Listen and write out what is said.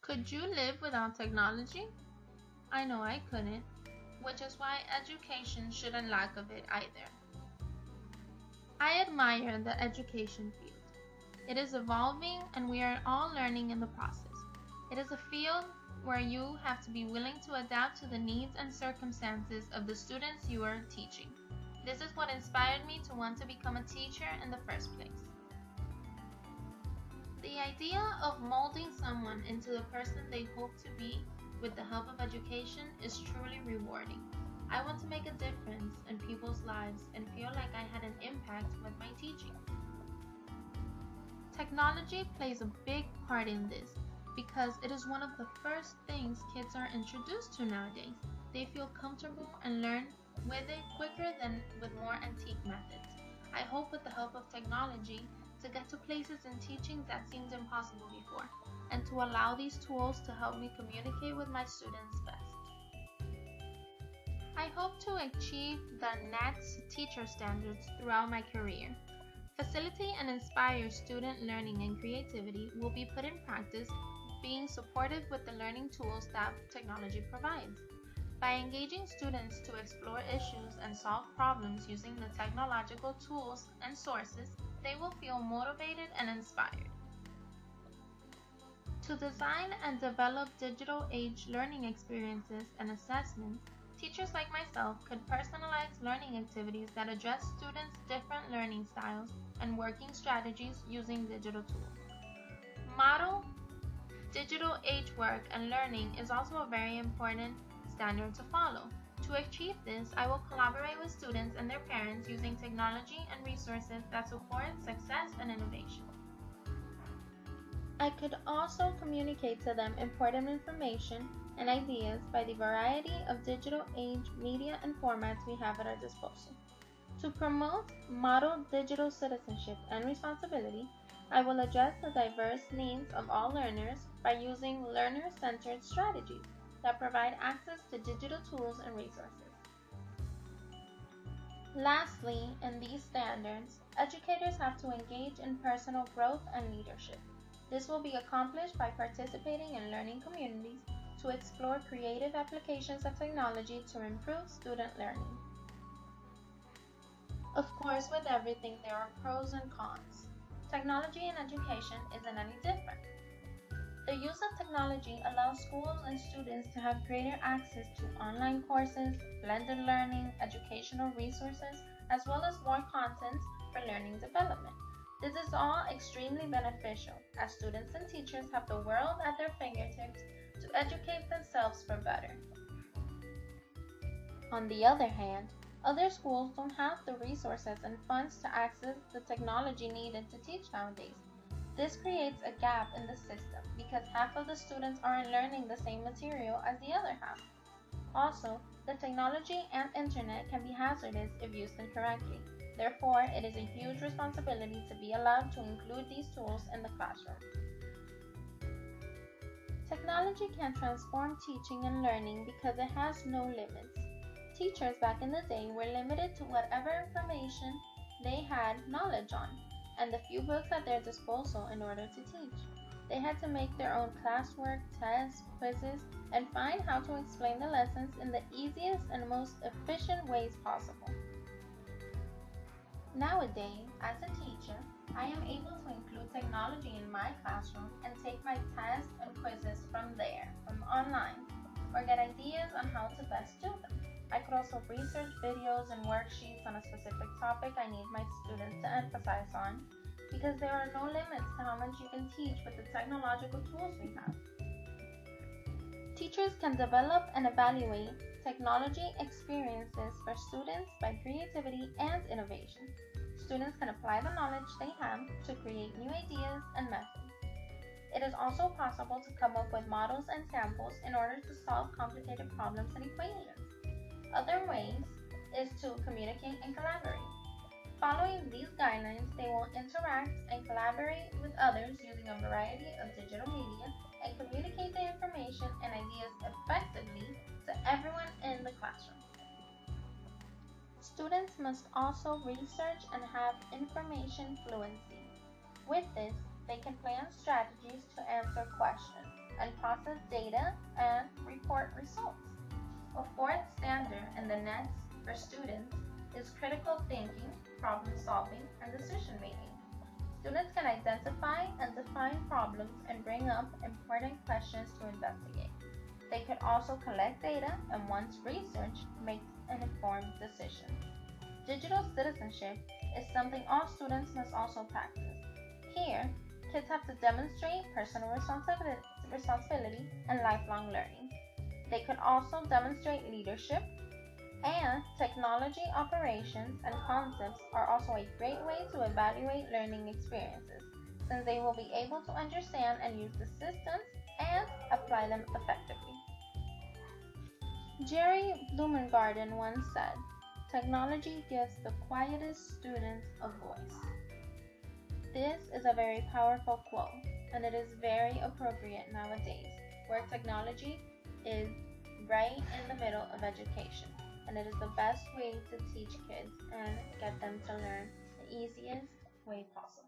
Could you live without technology? I know I couldn't, which is why education shouldn't lack of it either. I admire the education field. It is evolving and we are all learning in the process. It is a field where you have to be willing to adapt to the needs and circumstances of the students you are teaching. This is what inspired me to want to become a teacher in the first place. The idea of molding someone into the person they hope to be with the help of education is truly rewarding. I want to make a difference in people's lives and feel like I had an impact with my teaching. Technology plays a big part in this because it is one of the first things kids are introduced to nowadays. They feel comfortable and learn with it quicker than with more antique methods. I hope with the help of technology to get to places in teaching that seemed impossible before, and to allow these tools to help me communicate with my students best. I hope to achieve the Lianet teacher standards throughout my career. Facilitate and inspire student learning and creativity will be put in practice, being supportive with the learning tools that technology provides. By engaging students to explore issues and solve problems using the technological tools and sources, they will feel motivated and inspired. To design and develop digital age learning experiences and assessments, teachers like myself could personalize learning activities that address students' different learning styles and working strategies using digital tools. Model digital age work and learning is also a very important standard to follow. To achieve this, I will collaborate with students and their parents using technology and resources that support success and innovation. I could also communicate to them important information and ideas by the variety of digital age media and formats we have at our disposal. To promote model digital citizenship and responsibility, I will address the diverse needs of all learners by using learner-centered strategies that provide access to digital tools and resources. Lastly, in these standards, educators have to engage in personal growth and leadership. This will be accomplished by participating in learning communities to explore creative applications of technology to improve student learning. Of course, with everything, there are pros and cons. Technology in education isn't any different. The use of technology allows schools and students to have greater access to online courses, blended learning, educational resources, as well as more content for learning development. This is all extremely beneficial, as students and teachers have the world at their fingertips to educate themselves for better. On the other hand, other schools don't have the resources and funds to access the technology needed to teach nowadays. This creates a gap in the system because half of the students aren't learning the same material as the other half. Also, the technology and internet can be hazardous if used incorrectly. Therefore, it is a huge responsibility to be allowed to include these tools in the classroom. Technology can transform teaching and learning because it has no limits. Teachers back in the day were limited to whatever information they had knowledge on, and the few books at their disposal in order to teach. They had to make their own classwork, tests, quizzes, and find how to explain the lessons in the easiest and most efficient ways possible. Nowadays, as a teacher, I am able to include technology in my classroom and take my tests and quizzes from there, from online, or get ideas on how to best do them. I could also research videos and worksheets on a specific topic I need my students to emphasize on, because there are no limits to how much you can teach with the technological tools we have. Teachers can develop and evaluate technology experiences for students by creativity and innovation. Students can apply the knowledge they have to create new ideas and methods. It is also possible to come up with models and samples in order to solve complicated problems and equations. Other ways is to communicate and collaborate. Following these guidelines, they will interact and collaborate with others using a variety of digital media and communicate the information and ideas effectively to everyone in the classroom. Students must also research and have information fluency. With this, they can plan strategies to answer questions, and process data and report results. A fourth standard in the NETs for students is critical thinking, problem solving, and decision making. Students can identify and define problems and bring up important questions to investigate. They could also collect data and once researched, make an informed decision. Digital citizenship is something all students must also practice. Here, kids have to demonstrate personal responsibility and lifelong learning. They could also demonstrate leadership, and technology operations and concepts are also a great way to evaluate learning experiences, since they will be able to understand and use the systems and apply them effectively. Jerry Blumengarden once said, "Technology gives the quietest students a voice." This is a very powerful quote, and it is very appropriate nowadays, where technology is right in the middle of education, and it is the best way to teach kids and get them to learn the easiest way possible.